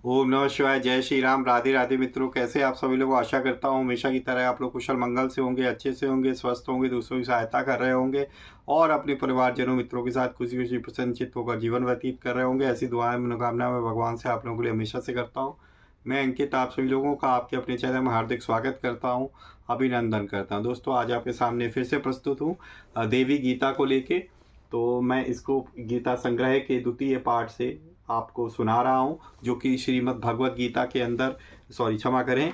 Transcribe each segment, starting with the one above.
ओम नमः शिवाय। जय श्री राम। राधे राधे मित्रों, कैसे आप सभी लोग। आशा करता हूँ हमेशा की तरह आप लोग कुशल मंगल से होंगे, अच्छे से होंगे, स्वस्थ होंगे, दूसरों की सहायता कर रहे होंगे और अपने परिवारजनों मित्रों के साथ खुशी खुशी प्रसन्नचित्त होकर जीवन व्यतीत कर रहे होंगे। ऐसी दुआएं मनोकामना मैं भगवान से आप लोगों के लिए हमेशा से करता हूँ। मैं अंकित आप सभी लोगों का आपके अपने चैनल में हार्दिक स्वागत करता हूँ, अभिनंदन करता हूँ। दोस्तों, आज आपके सामने फिर से प्रस्तुत हूँ देवी गीता को लेके। तो मैं इसको गीता संग्रह के द्वितीय पाठ से आपको सुना रहा हूँ, जो कि श्रीमद् भगवत गीता के अंदर, क्षमा करें,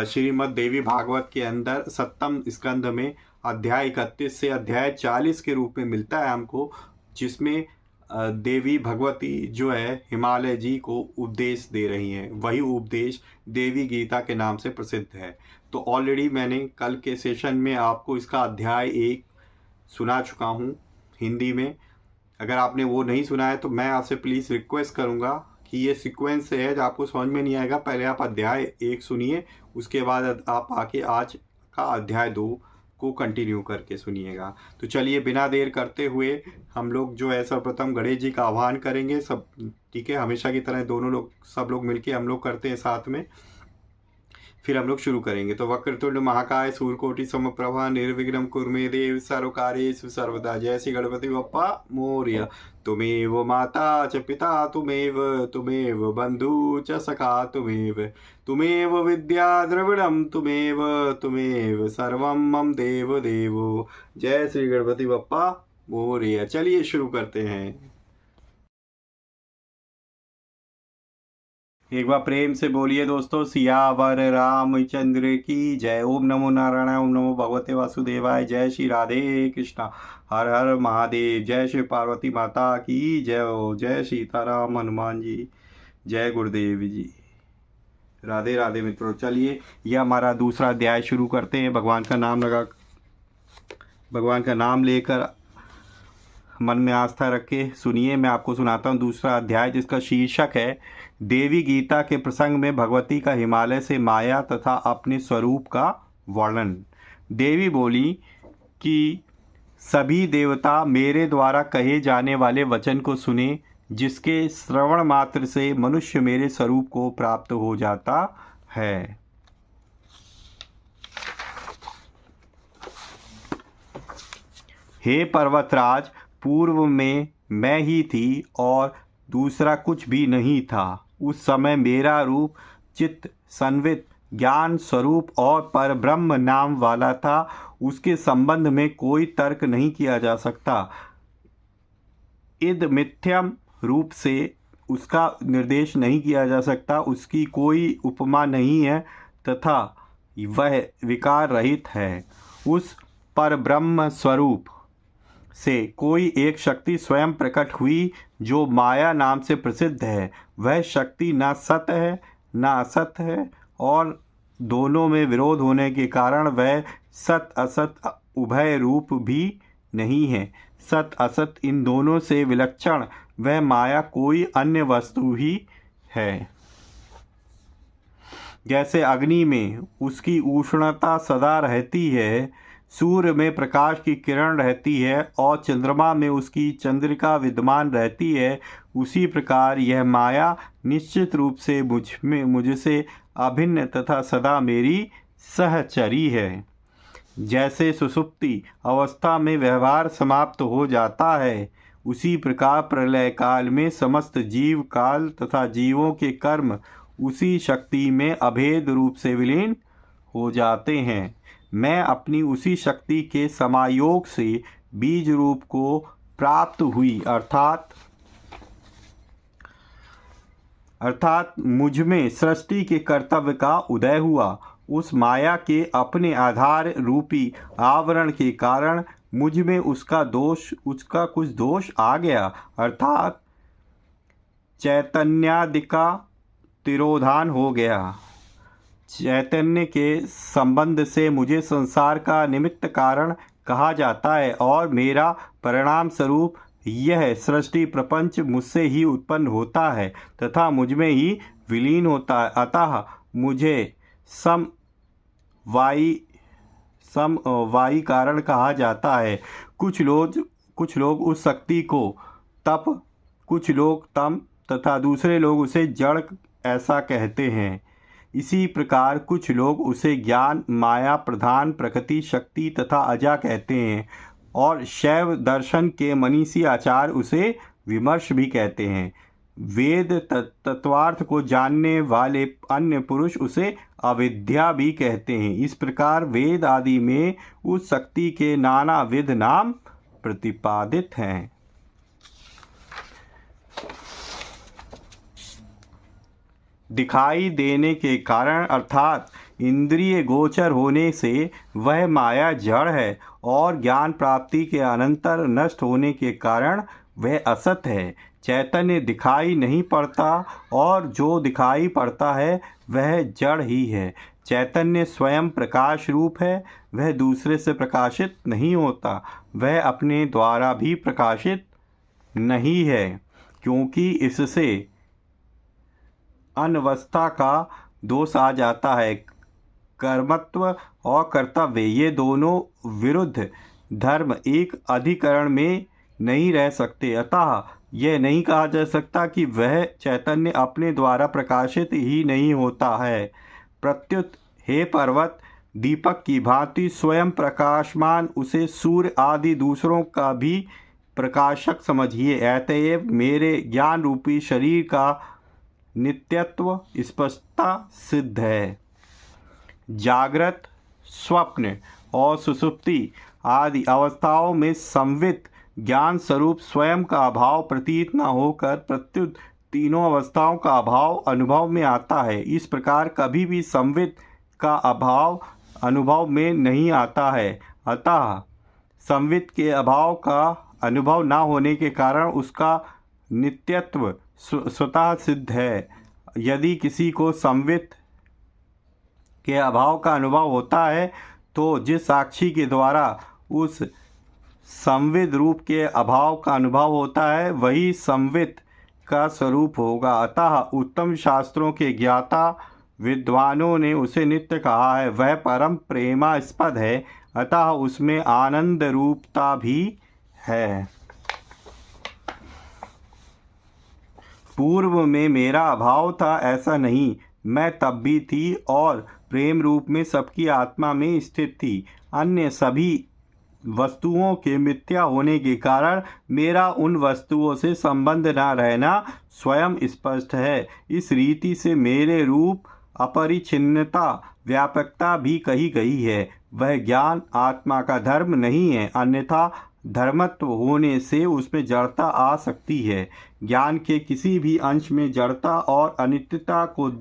श्रीमद् देवी भागवत के अंदर 7वें स्कंद में अध्याय 31 से अध्याय 40 के रूप में मिलता है हमको, जिसमें देवी भगवती जो है हिमालय जी को उपदेश दे रही हैं। वही उपदेश देवी गीता के नाम से प्रसिद्ध है। तो ऑलरेडी मैंने कल के सेशन में आपको इसका अध्याय 1 सुना चुका हूँ हिंदी में। अगर आपने वो नहीं सुना है तो मैं आपसे प्लीज़ रिक्वेस्ट करूँगा कि ये सीक्वेंस है, जो आपको समझ में नहीं आएगा, पहले आप अध्याय 1 सुनिए, उसके बाद आप आके आज का अध्याय 2 को कंटिन्यू करके सुनिएगा। तो चलिए, बिना देर करते हुए हम लोग जो है सर्वप्रथम गणेश जी का आह्वान करेंगे। सब ठीक है, हमेशा की तरह दोनों लोग, सब लोग मिलके हम लोग करते हैं साथ में, फिर हम लोग शुरू करेंगे। तो वक्रतुंड महाकाय सूर्यकोटि समप्रभा निर्विघ्नं कुरु मे देव सर्वकार्येषु सर्वदा। जय श्री गणपति बप्पा मोरया। तुमेव माता च पिता तुमेव, तुमेव बंधु च सखा तुमेव, तुमेव विद्या द्रविणं तुमेव, तुमेव सर्वं मम देव देवो। जय श्री गणपति बप्पा मोरया। चलिए शुरू करते हैं। एक बार प्रेम से बोलिए दोस्तों, सियावर रामचंद्र की जय। ओम नमो नारायण, ओम नमो भगवते वासुदेवाय। जय श्री राधे कृष्णा, हर हर महादेव। जय श्री पार्वती माता की जय हो। जय सीताराम हनुमान जी, जय गुरुदेव जी। राधे राधे मित्रों। चलिए, यह हमारा दूसरा अध्याय शुरू करते हैं। भगवान का नाम लेकर मन में आस्था रख के सुनिए। मैं आपको सुनाता हूँ दूसरा अध्याय, जिसका शीर्षक है देवी गीता के प्रसंग में भगवती का हिमालय से माया तथा अपने स्वरूप का वर्णन। देवी बोली कि सभी देवता मेरे द्वारा कहे जाने वाले वचन को सुने, जिसके श्रवण मात्र से मनुष्य मेरे स्वरूप को प्राप्त हो जाता है। हे पर्वतराज, पूर्व में मैं ही थी और दूसरा कुछ भी नहीं था। उस समय मेरा रूप चित्त संवित ज्ञान स्वरूप और परब्रह्म नाम वाला था। उसके संबंध में कोई तर्क नहीं किया जा सकता। इद मिथ्यम रूप से उसका निर्देश नहीं किया जा सकता। उसकी कोई उपमा नहीं है तथा वह विकार रहित है। उस परब्रह्म स्वरूप से कोई एक शक्ति स्वयं प्रकट हुई, जो माया नाम से प्रसिद्ध है। वह शक्ति न सत है न असत है, और दोनों में विरोध होने के कारण वह सत असत उभय रूप भी नहीं है। सत असत इन दोनों से विलक्षण वह माया कोई अन्य वस्तु ही है। जैसे अग्नि में उसकी उष्णता सदा रहती है, सूर्य में प्रकाश की किरण रहती है और चंद्रमा में उसकी चंद्रिका विद्यमान रहती है, उसी प्रकार यह माया निश्चित रूप से मुझसे अभिन्न तथा सदा मेरी सहचरी है। जैसे सुषुप्ति अवस्था में व्यवहार समाप्त हो जाता है, उसी प्रकार प्रलय काल में समस्त जीव काल तथा जीवों के कर्म उसी शक्ति में अभेद रूप से विलीन हो जाते हैं। मैं अपनी उसी शक्ति के समायोग से बीज रूप को प्राप्त हुई, अर्थात मुझ में सृष्टि के कर्तव्य का उदय हुआ। उस माया के अपने आधार रूपी आवरण के कारण मुझ में उसका कुछ दोष आ गया, अर्थात चैतन्यादि का तिरोधान हो गया। चैतन्य के संबंध से मुझे संसार का निमित्त कारण कहा जाता है और मेरा परिणाम स्वरूप यह सृष्टि प्रपंच मुझसे ही उत्पन्न होता है तथा मुझ में ही विलीन होता है। अतः मुझे समवायी कारण कहा जाता है। कुछ लोग उस शक्ति को तप, कुछ लोग तम तथा दूसरे लोग उसे जड़ ऐसा कहते हैं। इसी प्रकार कुछ लोग उसे ज्ञान, माया प्रधान, प्रकृति, शक्ति तथा अजा कहते हैं और शैव दर्शन के मनीषी आचार्य उसे विमर्श भी कहते हैं। वेद तत्वार्थ को जानने वाले अन्य पुरुष उसे अविद्या भी कहते हैं। इस प्रकार वेद आदि में उस शक्ति के नानाविध नाम प्रतिपादित हैं। दिखाई देने के कारण अर्थात इंद्रिय गोचर होने से वह माया जड़ है और ज्ञान प्राप्ति के अनंतर नष्ट होने के कारण वह असत है। चैतन्य दिखाई नहीं पड़ता और जो दिखाई पड़ता है वह जड़ ही है। चैतन्य स्वयं प्रकाश रूप है, वह दूसरे से प्रकाशित नहीं होता, वह अपने द्वारा भी प्रकाशित नहीं है, क्योंकि इससे अनवस्था का दोष आ जाता है। कर्मत्व और कर्तव्य ये दोनों विरुद्ध धर्म एक अधिकरण में नहीं रह सकते। अतः यह नहीं कहा जा सकता कि वह चैतन्य अपने द्वारा प्रकाशित ही नहीं होता है। प्रत्युत हे पर्वत, दीपक की भांति स्वयं प्रकाशमान उसे सूर्य आदि दूसरों का भी प्रकाशक समझिए। अतएव मेरे ज्ञान रूपी शरीर का नित्यत्व स्पष्टता सिद्ध है। जागृत, स्वप्न और सुषुप्ति आदि अवस्थाओं में संवित ज्ञान स्वरूप स्वयं का अभाव प्रतीत न होकर प्रत्युत तीनों अवस्थाओं का अभाव अनुभव में आता है। इस प्रकार कभी भी संवित का अभाव अनुभव में नहीं आता है। अतः संवित के अभाव का अनुभव न होने के कारण उसका नित्यत्व स्वतः सिद्ध है। यदि किसी को संवित के अभाव का अनुभव होता है तो जिस साक्षी के द्वारा उस संविद रूप के अभाव का अनुभव होता है वही संवित का स्वरूप होगा। अतः उत्तम शास्त्रों के ज्ञाता विद्वानों ने उसे नित्य कहा है। वह परम प्रेमास्पद है, अतः उसमें आनंद रूपता भी है। पूर्व में मेरा अभाव था ऐसा नहीं, मैं तब भी थी और प्रेम रूप में सबकी आत्मा में स्थित थी। अन्य सभी वस्तुओं के मिथ्या होने के कारण मेरा उन वस्तुओं से संबंध न रहना स्वयं स्पष्ट है। इस रीति से मेरे रूप अपरिच्छिन्नता व्यापकता भी कही गई है। वह ज्ञान आत्मा का धर्म नहीं है, अन्यथा धर्मत्व होने से उसमें जड़ता आ सकती है। ज्ञान के किसी भी अंश में जड़ता और अनित्यता को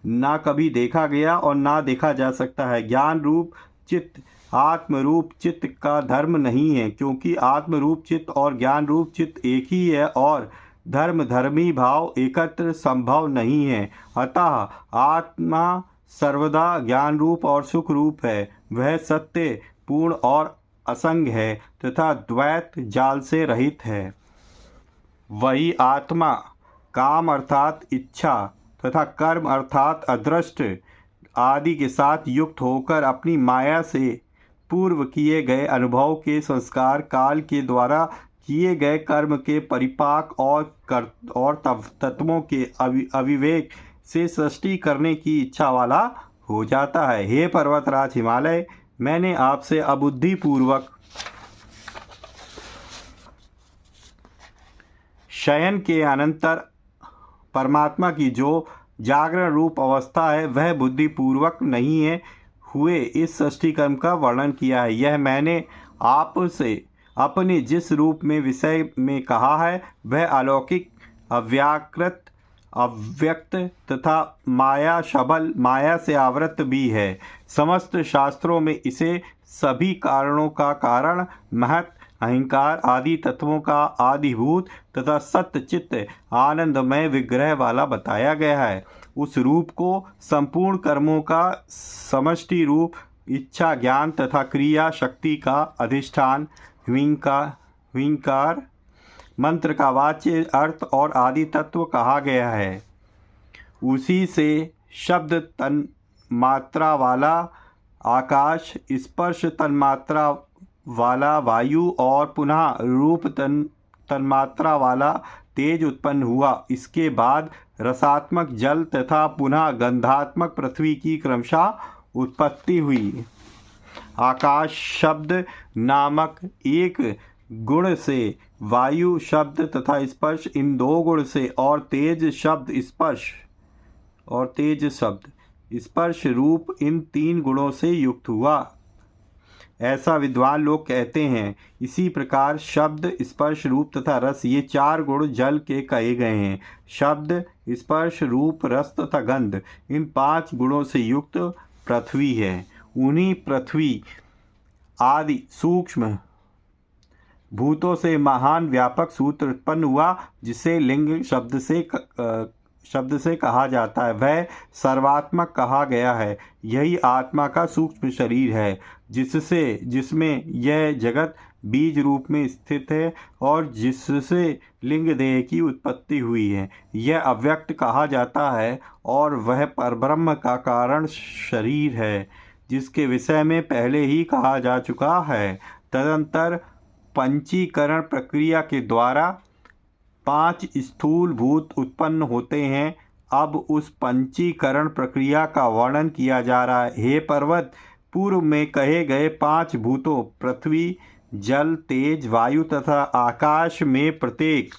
ना कभी देखा गया और ना देखा जा सकता है। ज्ञान रूप चित्त आत्म रूप चित्त का धर्म नहीं है, क्योंकि आत्म रूप चित्त और ज्ञान रूप चित्त एक ही है और धर्म धर्मी भाव एकत्र संभव नहीं है। अतः आत्मा सर्वदा ज्ञान रूप और सुख रूप है। वह सत्य पूर्ण और असंग है तथा द्वैत जाल से रहित है। वही आत्मा काम अर्थात इच्छा तथा कर्म अर्थात अदृष्ट आदि के साथ युक्त होकर अपनी माया से पूर्व किए गए अनुभव के संस्कार काल के द्वारा किए गए कर्म के परिपाक और तत्वों के अविवेक से सृष्टि करने की इच्छा वाला हो जाता है। हे पर्वतराज हिमालय, मैंने आपसे अबुद्धिपूर्वक शयन के अनंतर परमात्मा की जो जागरण रूप अवस्था है वह बुद्धिपूर्वक नहीं है हुए इस सृष्टि कर्म का वर्णन किया है। यह मैंने आपसे अपने जिस रूप में विषय में कहा है वह अलौकिक, अव्याकृत, अव्यक्त तथा माया शबल माया से आवृत भी है। समस्त शास्त्रों में इसे सभी कारणों का कारण, महत, अहंकार आदि तत्वों का आदिभूत तथा सत्य चित्त आनंदमय विग्रह वाला बताया गया है। उस रूप को संपूर्ण कर्मों का समष्टि रूप, इच्छा ज्ञान तथा क्रिया शक्ति का अधिष्ठान, ह्विंकार मंत्र का वाच्य अर्थ और आदि तत्व कहा गया है। उसी से शब्द तन्मात्रा वाला आकाश, स्पर्श तन्मात्रा वाला वायु और पुनः रूप तन्मात्रा वाला तेज उत्पन्न हुआ। इसके बाद रसात्मक जल तथा पुनः गंधात्मक पृथ्वी की क्रमशः उत्पत्ति हुई। आकाश शब्द नामक एक गुण से, वायु शब्द तथा स्पर्श इन दो गुण से, और तेज शब्द स्पर्श रूप इन तीन गुणों से युक्त हुआ, ऐसा विद्वान लोग कहते हैं। इसी प्रकार शब्द, स्पर्श, रूप तथा रस ये चार गुण जल के कहे गए हैं। शब्द, स्पर्श, रूप, रस तथा गंध इन पांच गुणों से युक्त पृथ्वी है। उन्हीं पृथ्वी आदि सूक्ष्म भूतों से महान व्यापक सूत्र उत्पन्न हुआ, जिसे लिंग शब्द से कहा जाता है। वह सर्वात्मक कहा गया है। यही आत्मा का सूक्ष्म शरीर है, जिसमें यह जगत बीज रूप में स्थित है और जिससे लिंग देह की उत्पत्ति हुई है। यह अव्यक्त कहा जाता है और वह परब्रह्म का कारण शरीर है, जिसके विषय में पहले ही कहा जा चुका है। तदंतर पंचीकरण प्रक्रिया के द्वारा पांच स्थूल भूत उत्पन्न होते हैं। अब उस पंचीकरण प्रक्रिया का वर्णन किया जा रहा है। हे पर्वत, पूर्व में कहे गए पांच भूतों पृथ्वी, जल, तेज, वायु तथा आकाश में प्रत्येक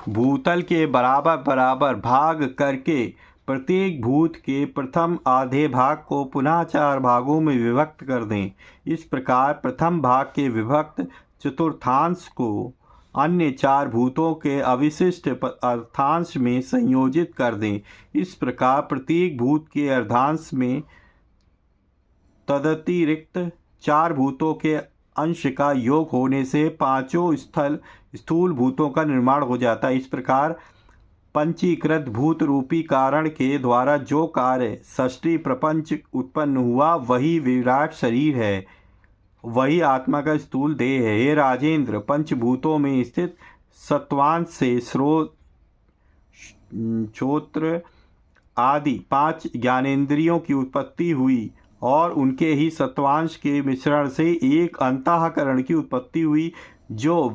भूतल के बराबर बराबर भाग करके प्रत्येक भूत के प्रथम आधे भाग को पुनः चार भागों में विभक्त कर दें। इस प्रकार प्रथम भाग के विभक्त चतुर्थांश को अन्य चार भूतों के अविशिष्ट अर्धांश में संयोजित कर दें। इस प्रकार प्रत्येक भूत के अर्धांश में तदतिरिक्त चार भूतों के अंश का योग होने से पांचों स्थूल भूतों का निर्माण हो जाता है। इस प्रकार पंचीकृत भूत रूपी कारण के द्वारा जो कार्य षष्ठी प्रपंच उत्पन्न हुआ, वही विराट शरीर है, वही आत्मा का स्थूल देह है। हे राजेंद्र, पंचभूतों में स्थित सत्वांश से श्रोत्र आदि पांच ज्ञानेंद्रियों की उत्पत्ति हुई और उनके ही सत्वांश के मिश्रण से एक अंतःकरण की उत्पत्ति हुई, जो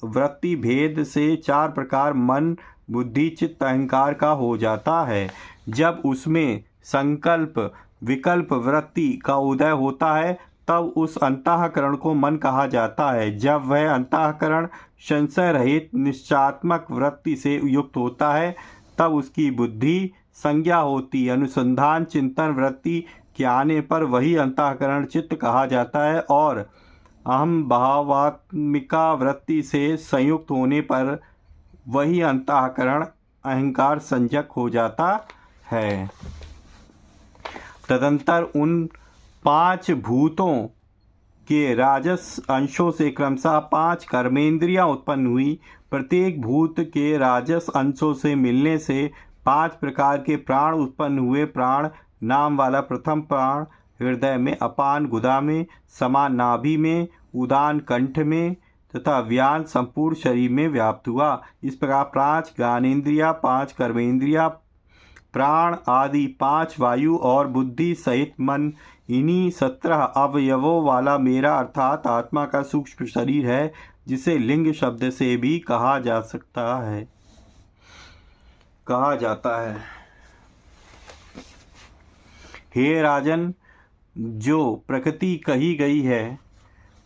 वृत्ति भेद से चार प्रकार मन, बुद्धि, चित्त, अहंकार का हो जाता है। जब उसमें संकल्प विकल्प वृत्ति का उदय होता है, तब उस अंतःकरण को मन कहा जाता है। जब वह अंतःकरण संशय रहित निश्चयात्मक वृत्ति से युक्त होता है, तब उसकी बुद्धि संज्ञा होती। अनुसंधान चिंतन वृत्ति के आने पर वही अंतःकरण चित्त कहा जाता है और अहम भावात्मिका वृत्ति से संयुक्त होने पर वही अंतःकरण अहंकार संज्ञक हो जाता है। तदंतर उन पांच भूतों के राजस अंशों से क्रमशः पांच कर्मेंद्रियां उत्पन्न हुई। प्रत्येक भूत के राजस अंशों से मिलने से पांच प्रकार के प्राण उत्पन्न हुए। प्राण नाम वाला प्रथम प्राण हृदय में, अपान गुदा में, समान नाभि में, उदान कंठ में तथा व्यान संपूर्ण शरीर में व्याप्त हुआ। इस प्रकार पांच ज्ञानेन्द्रिया, पांच कर्मेंद्रिया, प्राण आदि पांच वायु और बुद्धि सहित मन, इन्हीं 17 अवयवों वाला मेरा अर्थात आत्मा का सूक्ष्म शरीर है, जिसे लिंग शब्द से भी कहा जाता है। हे राजन, जो प्रकृति कही गई है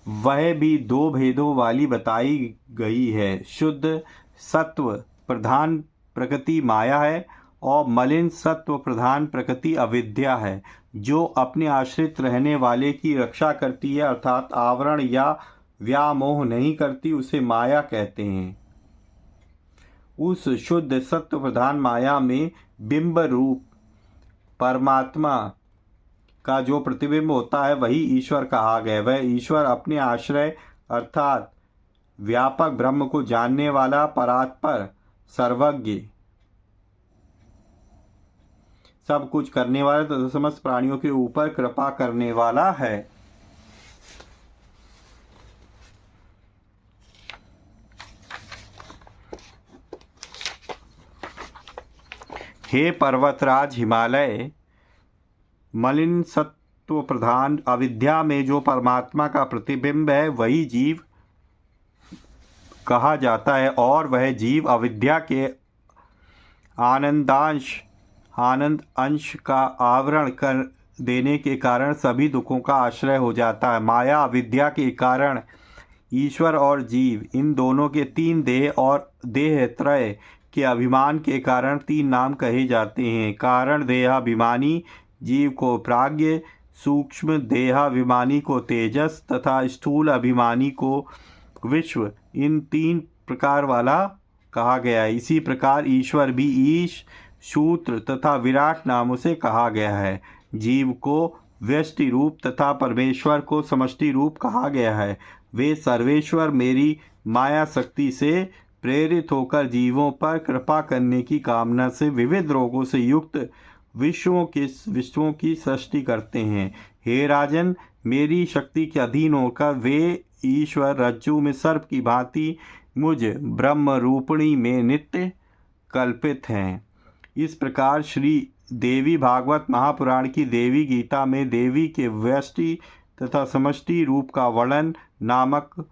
वह भी दो भेदों वाली बताई गई है। शुद्ध सत्व प्रधान प्रकृति माया है और मलिन सत्व प्रधान प्रकृति अविद्या है, जो अपने आश्रित रहने वाले की रक्षा करती है, अर्थात आवरण या व्यामोह नहीं करती, उसे माया कहते हैं। उस शुद्ध सत्व प्रधान माया में बिंब रूप परमात्मा का जो प्रतिबिंब होता है, वही ईश्वर कहा गया। वह ईश्वर अपने आश्रय अर्थात व्यापक ब्रह्म को जानने वाला, परात्पर, सर्वज्ञ, सब कुछ करने वाला तथा समस्त प्राणियों के ऊपर कृपा करने वाला है। हे पर्वतराज हिमालय, मलिन सत्व प्रधान अविद्या में जो परमात्मा का प्रतिबिंब है, वही जीव कहा जाता है और वह जीव अविद्या के आनंद अंश का आवरण कर देने के कारण सभी दुखों का आश्रय हो जाता है। माया अविद्या के कारण ईश्वर और जीव इन दोनों के तीन देह और देह त्रय के अभिमान के कारण तीन नाम कहे जाते हैं। कारण देहाभिमानी जीव को प्राज्ञ, सूक्ष्म देहाभिमानी को तेजस तथा स्थूल अभिमानी को विश्व, इन तीन प्रकार वाला कहा गया है। इसी प्रकार ईश्वर भी ईश, शूत्र तथा विराट नामों से कहा गया है। जीव को व्यष्टि रूप तथा परमेश्वर को समष्टि रूप कहा गया है। वे सर्वेश्वर मेरी माया शक्ति से प्रेरित होकर जीवों पर कृपा करने की कामना से विविध रोगों से युक्त विश्वों की सृष्टि करते हैं। हे राजन, मेरी शक्ति के अधीन होकर वे ईश्वर रज्जु में सर्प की भांति मुझ ब्रह्म रूपिणी में नित्य कल्पित हैं। इस प्रकार श्री देवी भागवत महापुराण की देवी गीता में देवी के व्यष्टि तथा समष्टि रूप का वर्णन नामक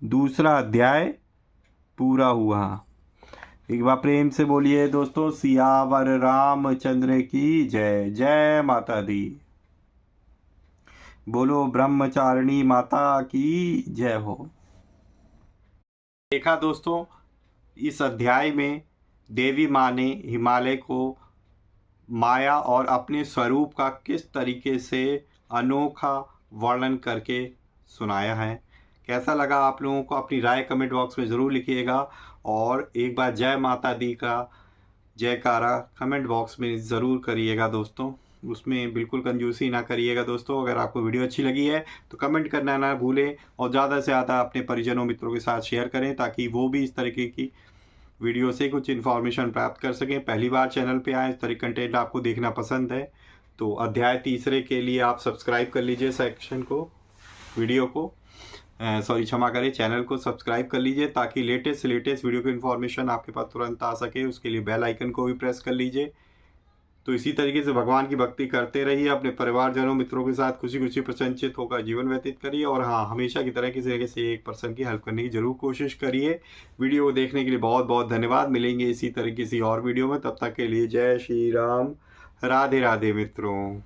दूसरा अध्याय पूरा हुआ। एक बार प्रेम से बोलिए दोस्तों, सियावर रामचंद्र की जय। जय माता दी। बोलो ब्रह्मचारिणी माता की जय हो। देखा दोस्तों, इस अध्याय में देवी माँ ने हिमालय को माया और अपने स्वरूप का किस तरीके से अनोखा वर्णन करके सुनाया है। कैसा लगा आप लोगों को? अपनी राय कमेंट बॉक्स में ज़रूर लिखिएगा और एक बार जय माता दी का जयकारा कमेंट बॉक्स में ज़रूर करिएगा दोस्तों। उसमें बिल्कुल कंजूसी ना करिएगा दोस्तों। अगर आपको वीडियो अच्छी लगी है तो कमेंट करना ना भूलें और ज़्यादा से ज़्यादा अपने परिजनों मित्रों के साथ शेयर करें ताकि वो भी इस तरीके की वीडियो से कुछ इन्फॉर्मेशन प्राप्त कर सकें। पहली बार चैनल पे आए, इस तरह कंटेंट आपको देखना पसंद है तो अध्याय तीसरे के लिए आप सब्सक्राइब कर लीजिए सेक्शन को, वीडियो को क्षमा करें, चैनल को सब्सक्राइब कर लीजिए ताकि लेटेस्ट से लेटेस्ट वीडियो की इन्फॉर्मेशन आपके पास तुरंत आ सके। उसके लिए बेल आइकन को भी प्रेस कर लीजिए। तो इसी तरीके से भगवान की भक्ति करते रहिए, अपने परिवारजनों मित्रों के साथ खुशी खुशी प्रसन्नचित होकर जीवन व्यतीत करिए और हाँ, हमेशा की तरह किसी न किसी एक पर्सन की हेल्प करने की जरूर कोशिश करिए। वीडियो को देखने के लिए बहुत बहुत धन्यवाद। मिलेंगे इसी तरह किसी और वीडियो में, तब तक के लिए जय श्री राम, राधे राधे मित्रों।